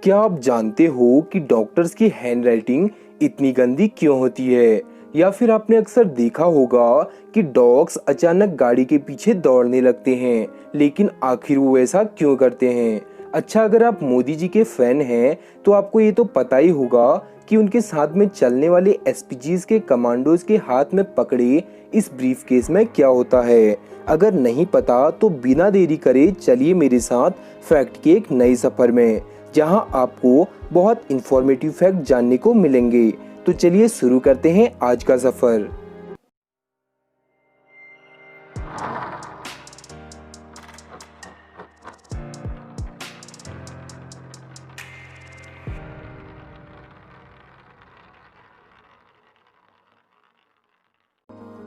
क्या आप जानते हो कि डॉक्टर्स की हैंडराइटिंग इतनी गंदी क्यों होती है? या फिर आपने अक्सर देखा होगा कि डॉग्स अचानक गाड़ी के पीछे दौड़ने लगते हैं, लेकिन आखिर वो ऐसा क्यों करते हैं? अच्छा, अगर आप मोदी जी के फैन हैं तो आपको ये तो पता ही होगा कि उनके साथ में चलने वाले एसपीजीज के कमांडोज के हाथ में पकड़े इस ब्रीफकेस में क्या होता है। अगर नहीं पता तो बिना देरी करे चलिए मेरे साथ फैक्ट के एक नए सफर में, जहां आपको बहुत इंफॉर्मेटिव फैक्ट जानने को मिलेंगे। तो चलिए शुरू करते हैं आज का सफर।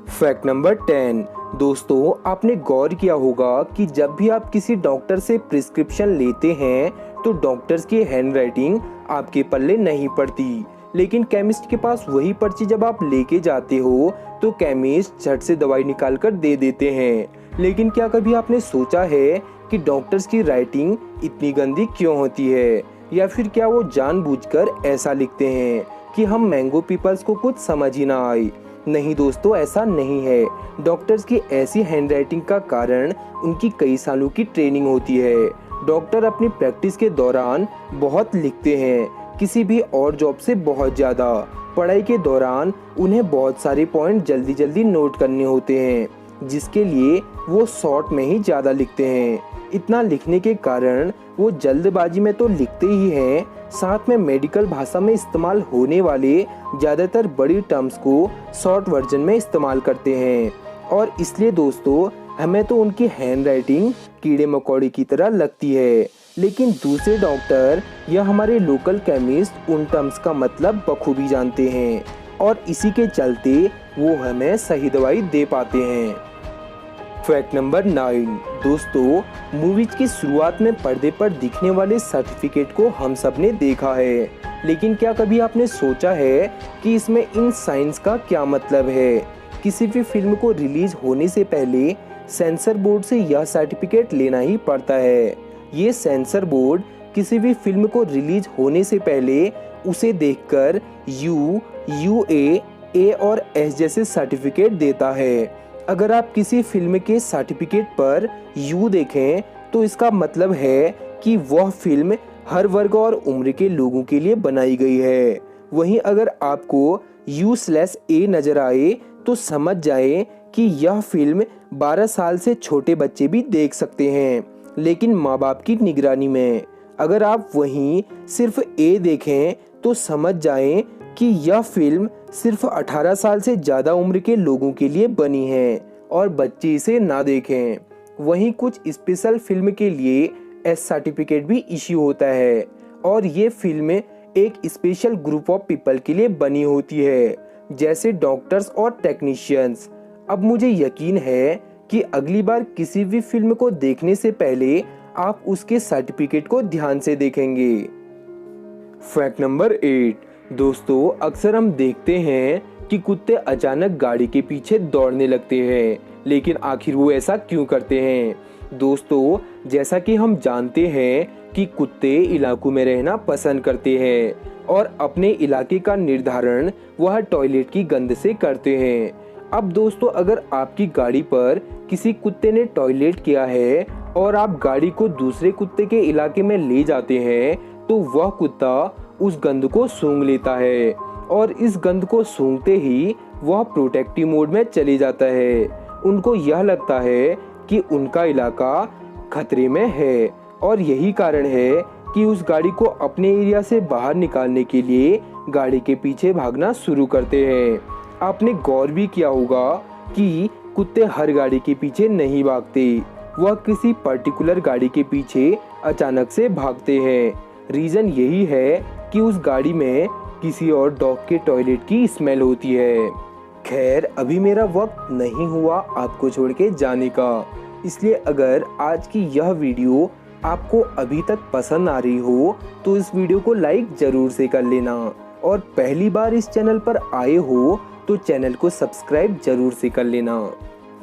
Fact number 10। दोस्तों, आपने गौर किया होगा कि जब भी आप किसी डॉक्टर से प्रिस्क्रिप्शन लेते हैं तो डॉक्टर्स की हैंडराइटिंग आपके पल्ले नहीं पड़ती, लेकिन केमिस्ट के पास वही पर्ची जब आप लेके जाते हो तो केमिस्ट झट से दवाई निकाल कर दे देते हैं। लेकिन क्या कभी आपने सोचा है कि डॉक्टर्स की राइटिंग इतनी गंदी क्यों होती है? या फिर क्या वो जानबूझकर ऐसा लिखते हैं कि हम मैंगो पीपल्स को कुछ समझ ही ना आए? नहीं दोस्तों, ऐसा नहीं है। डॉक्टर्स की ऐसी हैंडराइटिंग का कारण उनकी कई सालों की ट्रेनिंग होती है। डॉक्टर अपनी प्रैक्टिस के दौरान बहुत लिखते हैं, किसी भी और जॉब से बहुत ज़्यादा। पढ़ाई के दौरान उन्हें बहुत सारे पॉइंट जल्दी जल्दी नोट करने होते हैं, जिसके लिए वो शॉर्ट में ही ज़्यादा लिखते हैं। इतना लिखने के कारण वो जल्दबाजी में तो लिखते ही हैं, साथ में मेडिकल भाषा में इस्तेमाल होने वाले ज़्यादातर बड़ी टर्म्स को शॉर्ट वर्जन में इस्तेमाल करते हैं। और इसलिए दोस्तों, हमें तो उनकी हैंडराइटिंग कीड़े मकोड़े की तरह लगती है, लेकिन दूसरे डॉक्टर या हमारे लोकल केमिस्ट उन टर्म्स का मतलब बखूबी जानते हैं, और इसी के चलते वो हमें सही दवाई दे पाते हैं। Fact number 9। दोस्तों, मूवीज की शुरुआत में पर्दे पर दिखने वाले सर्टिफिकेट को हम सब ने देखा है, लेकिन क्या कभी आपने सोचा है कि इसमें इन साइंस का क्या मतलब है? किसी भी फिल्म को रिलीज होने से पहले सेंसर बोर्ड से यह सर्टिफिकेट लेना ही पड़ता है। ये सेंसर बोर्ड किसी भी फिल्म को रिलीज होने से पहले उसे देखकर यू, यूए, ए और एस जैसे सर्टिफिकेट देता है। अगर आप किसी फिल्म के सर्टिफिकेट पर यू देखें तो इसका मतलब है कि वह फिल्म हर वर्ग और उम्र के लोगों के लिए बनाई गई है। वहीं अगर आपको U/A नजर आए तो समझ जाएं कि यह फिल्म 12 साल से छोटे बच्चे भी देख सकते हैं, लेकिन माँ बाप की निगरानी में। अगर आप वहीं सिर्फ ए देखें तो समझ जाएं कि यह फिल्म सिर्फ 18 साल से ज़्यादा उम्र के लोगों के लिए बनी है और बच्चे इसे ना देखें। वहीं कुछ स्पेशल फिल्म के लिए एस सर्टिफिकेट भी इश्यू होता है, और ये फिल्म एक स्पेशल ग्रुप ऑफ पीपल के लिए बनी होती है, जैसे डॉक्टर्स और टेक्नीशियंस। अब मुझे यकीन है कि अगली बार किसी भी फिल्म को देखने से पहले आप उसके सर्टिफिकेट को ध्यान से देखेंगे। Fact number 8। दोस्तों, अक्सर हम देखते हैं कि कुत्ते अचानक गाड़ी के पीछे दौड़ने लगते हैं, लेकिन आखिर वो ऐसा क्यों करते हैं? दोस्तों, जैसा कि हम जानते हैं कि कुत्ते इलाकों में रहना पसंद करते हैं और अपने इलाके का निर्धारण वह टॉयलेट की गंध से करते हैं। अब दोस्तों, अगर आपकी गाड़ी पर किसी कुत्ते ने टॉयलेट किया है और आप गाड़ी को दूसरे कुत्ते के इलाके में ले जाते हैं, तो वह कुत्ता उस गंध को सूंघ लेता है, और इस गंध को सूंघते ही वह प्रोटेक्टिव मोड में चले जाता है। उनको यह लगता है कि उनका इलाका खतरे में है, और यही कारण है कि उस गाड़ी को अपने एरिया से बाहर निकालने के लिए गाड़ी के पीछे भागना शुरू करते हैं। आपने गौर भी किया होगा कि कुत्ते हर गाड़ी के पीछे नहीं भागते, वह किसी पर्टिकुलर गाड़ी के पीछे अचानक से भागते हैं। रीजन यही है कि उस गाड़ी में किसी और डॉग के टॉयलेट की स्मेल होती है। खैर, अभी मेरा वक्त नहीं हुआ आपको छोड़ के जाने का, इसलिए अगर आज की यह वीडियो आपको अभी तक पसंद आ रही हो तो इस वीडियो को लाइक जरूर से कर लेना, और पहली बार इस चैनल पर आए हो तो चैनल को सब्सक्राइब जरूर से कर लेना।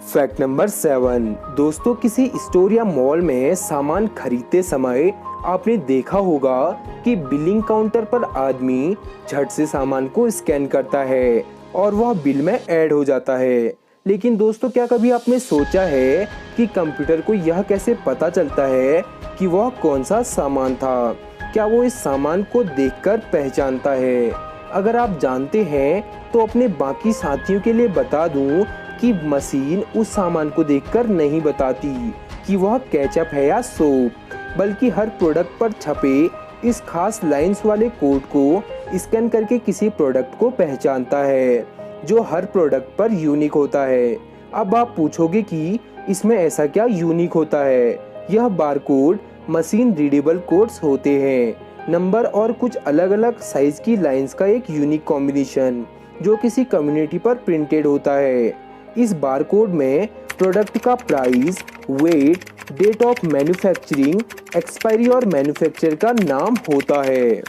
Fact number 7। दोस्तों, किसी स्टोर या मॉल में सामान खरीदते समय आपने देखा होगा कि बिलिंग काउंटर पर आदमी झट से सामान को स्कैन करता है और वह बिल में ऐड हो जाता है। लेकिन दोस्तों, क्या कभी आपने सोचा है कि कंप्यूटर को यह कैसे पता चलता है कि वह कौन सा सामान था? क्या वो इस सामान को देखकर पहचानता है? अगर आप जानते हैं तो अपने बाकी साथियों के लिए बता दूं कि मशीन उस सामान को देखकर नहीं बताती कि वह केचप है या सोप, बल्कि हर प्रोडक्ट पर छपे इस खास लाइंस वाले कोड को स्कैन करके किसी प्रोडक्ट को पहचानता है जो हर प्रोडक्ट पर यूनिक होता है। अब आप पूछोगे कि इसमें ऐसा क्या यूनिक होता है? यह बारकोड मशीन रीडेबल कोड्स होते हैं, नंबर और कुछ अलग अलग साइज की लाइंस का एक यूनिक कॉम्बिनेशन जो किसी कम्युनिटी पर प्रिंटेड होता है। इस बारकोड में प्रोडक्ट का price, weight, date of manufacturing, expiry और मैन्युफैक्चरर का नाम होता है।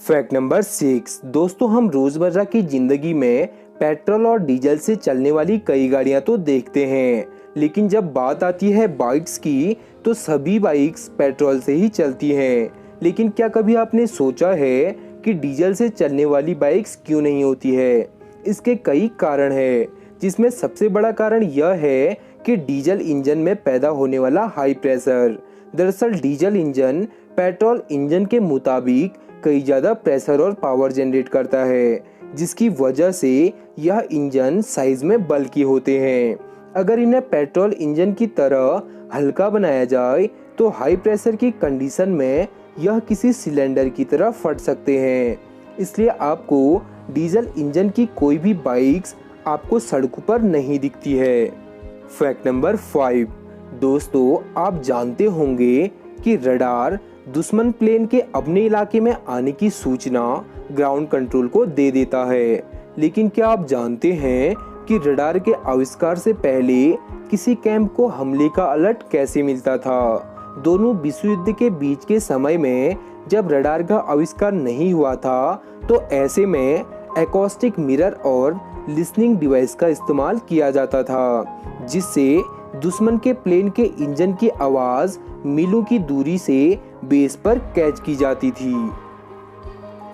Fact number 6। दोस्तों, हम रोजमर्रा की जिंदगी में पेट्रोल और डीजल से चलने वाली कई गाड़ियां तो देखते हैं, लेकिन जब बात आती है बाइक्स की तो सभी बाइक्स पेट्रोल से ही चलती हैं। लेकिन क्या कभी आपने सोचा है कि डीजल से चलने वाली बाइक्स क्यों नहीं होती है? इसके कई कारण हैं, जिसमें सबसे बड़ा कारण यह है कि डीजल इंजन में पैदा होने वाला हाई प्रेशर। दरअसल डीजल इंजन पेट्रोल इंजन के मुताबिक कई ज़्यादा प्रेशर और पावर जनरेट करता है, जिसकी वजह से यह इंजन साइज में बल्की होते हैं। अगर इन्हें पेट्रोल इंजन की तरह हल्का बनाया जाए तो हाई प्रेशर की कंडीशन में यह किसी सिलेंडर की तरह फट सकते हैं। इसलिए आपको डीजल इंजन की कोई भी बाइक्स आपको सड़कों पर नहीं दिखती है। Fact number 5। दोस्तों, आप जानते होंगे कि रडार दुश्मन प्लेन के अपने इलाके में आने की सूचना ग्राउंड कंट्रोल को दे देता है। लेकिन क्या आप जानते हैं कि रडार के आविष्कार से पहले किसी कैंप को हमले का अलर्ट कैसे मिलता था? दोनों विश्व युद्ध के बीच के समय में जब रडार का आविष्कार नहीं हुआ था तो ऐसे में एकॉस्टिक मिरर और लिसनिंग डिवाइस का इस्तेमाल किया जाता था, जिससे दुश्मन के प्लेन के इंजन की आवाज मीलों की दूरी से बेस पर कैच की जाती थी।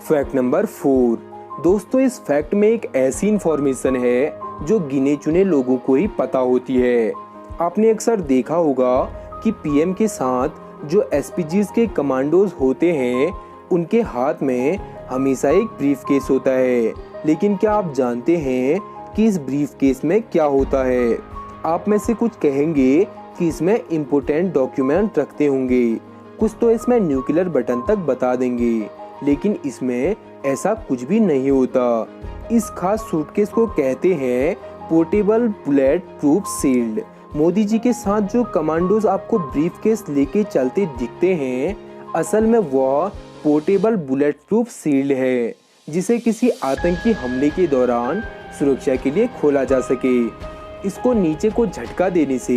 Fact number 4। दोस्तों, इस फैक्ट में एक ऐसी इंफॉर्मेशन है जो गिने चुने लोगों को ही पता होती है। आपने अक्सर देखा होगा कि पीएम के साथ जो एसपीजीज के कमांडोज होते हैं उनके हाथ में हमेशा एक ब्रीफ केस होता है। लेकिन क्या आप जानते हैं कि इस ब्रीफ केस में क्या होता है? आप में से कुछ कहेंगे कि इसमें इम्पोर्टेंट डॉक्यूमेंट रखते होंगे, कुछ तो इसमें न्यूक्लियर बटन तक बता देंगे, लेकिन इसमें ऐसा कुछ भी नहीं होता। इस खास सूटकेस को कहते हैं portable bullet proof shield. Modi ji के साथ जो कमांडोज आपको ब्रीफ केस लेके चलते दिखते हैं, असल में वह पोर्टेबल बुलेट प्रूफ शील्ड है, जिसे किसी आतंकी हमले के दौरान सुरक्षा के लिए खोला जा सके। इसको नीचे को झटका देने से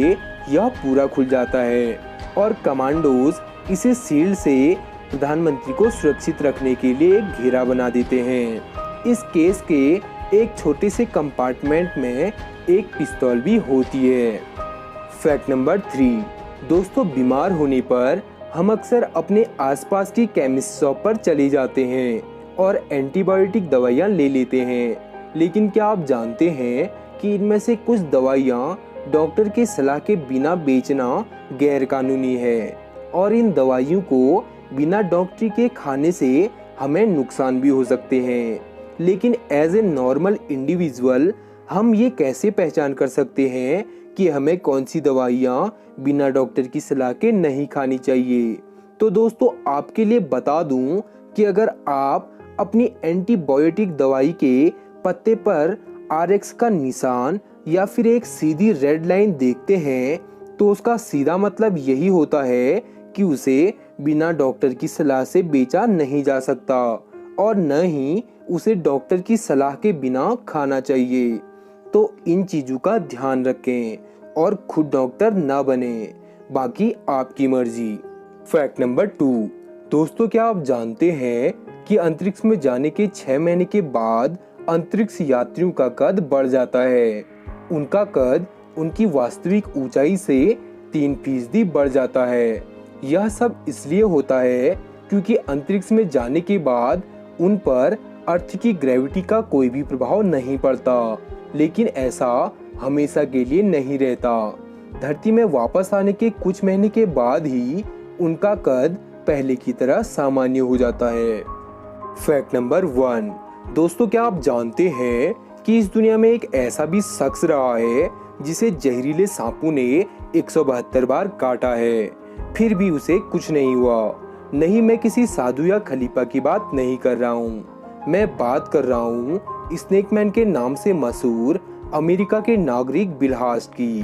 यह पूरा खुल जाता है और कमांडोज इसे शील्ड से प्रधानमंत्री को सुरक्षित रखने के लिए एक घेरा बना देते हैं। इस केस के एक छोटे से कंपार्टमेंट में एक पिस्तौल भी होती है। Fact number 3। दोस्तों, बीमार होने पर हम अक्सर अपने आसपास की केमिस्ट शॉप पर चले जाते हैं और एंटीबायोटिक दवाइयाँ ले लेते हैं। लेकिन क्या आप जानते हैं कि इनमें से कुछ दवाइयाँ डॉक्टर के सलाह के बिना बेचना गैर कानूनी है और इन दवाइयों को बिना डॉक्टरी के खाने से हमें नुकसान भी हो सकते हैं। लेकिन एज ए नॉर्मल इंडिविजुअल हम ये कैसे पहचान कर सकते हैं कि हमें कौन सी दवाइयाँ बिना डॉक्टर की सलाह के नहीं खानी चाहिए? तो दोस्तों, आपके लिए बता दूं कि अगर आप अपनी एंटीबायोटिक दवाई के पत्ते पर RX का निशान या फिर एक सीधी रेड लाइन देखते हैं तो उसका सीधा मतलब यही होता है कि उसे बिना डॉक्टर की सलाह से बेचा नहीं जा सकता और न ही उसे डॉक्टर की सलाह के बिना खाना चाहिए। तो इन चीज़ों का ध्यान रखें और खुद डॉक्टर ना बने, बाकी आपकी मर्जी। Fact number 2। दोस्तों, क्या आप जानते हैं कि अंतरिक्ष में जाने के 6 महीने के बाद अंतरिक्ष यात्रियों का कद बढ़ जाता है। उनका कद उनकी वास्तविक ऊंचाई से 3% बढ़ जाता है। यह सब इसलिए होता है क्योंकि अंतरिक्ष में जाने के बाद उन पर अर्थ की ग्रेविटी का कोई भी प्रभाव नहीं पड़ता। लेकिन ऐसा हमेशा के लिए नहीं रहता। धरती में वापस आने के कुछ महीने के बाद ही उनका कद पहले की तरह सामान्य हो जाता है। फैक्ट नंबर 1, दोस्तों क्या आप जानते हैं कि इस दुनिया में एक ऐसा भी शख्स रहा है जिसे जहरीले सांपों ने 172 बार काटा है, फिर भी उसे कुछ नहीं हुआ। नहीं, मैं किसी साधु या खलीफा की बात नहीं कर रहा हूँ। मैं बात कर रहा हूँ स्नेकमैन के नाम से मशहूर अमेरिका के नागरिक बिल हास्ट की,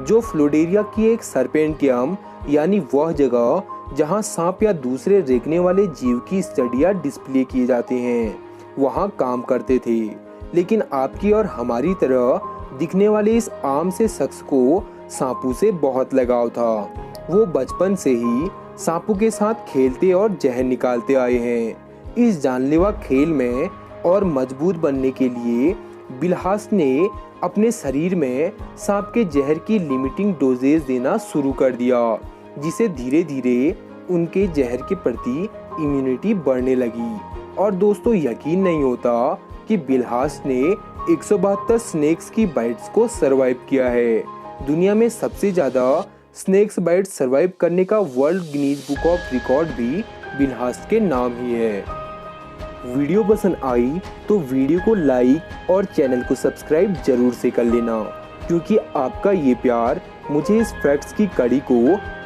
जो फ्लोरिडा की एक सर्पेंटियम यानी वह जगह जहाँ सांप या दूसरे रेंगने वाले जीव की स्टडियाँ डिस्प्ले किए जाते हैं, वहाँ काम करते थे। लेकिन आपकी और हमारी तरह दिखने वाले इस आम से शख्स को सांपों से बहुत लगाव था। वो बचपन से ही सांपों के साथ खेलते और जहर निकालते आए हैं। इस जानलेवा खेल में और मजबूत बनने के लिए बिल हास्ट ने अपने शरीर में सांप के जहर की लिमिटिंग डोजेज देना शुरू कर दिया, जिसे धीरे धीरे उनके जहर के प्रति इम्यूनिटी बढ़ने लगी। और दोस्तों यकीन नहीं होता कि बिल हास्ट ने 172 स्नेक्स की बाइट्स को सरवाइव किया है। दुनिया में सबसे ज़्यादा स्नेक्स बाइट्स सरवाइव करने का world Guinness book of record भी बिल हास्ट के नाम ही है। वीडियो पसंद आई तो वीडियो को लाइक और चैनल को सब्सक्राइब जरूर से कर लेना, क्योंकि आपका ये प्यार मुझे इस फैक्ट्स की कड़ी को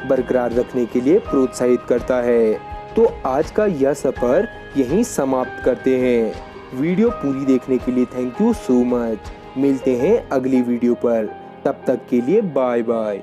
बरकरार रखने के लिए प्रोत्साहित करता है। तो आज का यह सफ़र यहीं समाप्त करते हैं। वीडियो पूरी देखने के लिए थैंक यू सो मच। मिलते हैं अगली वीडियो पर, तब तक के लिए बाय बाय।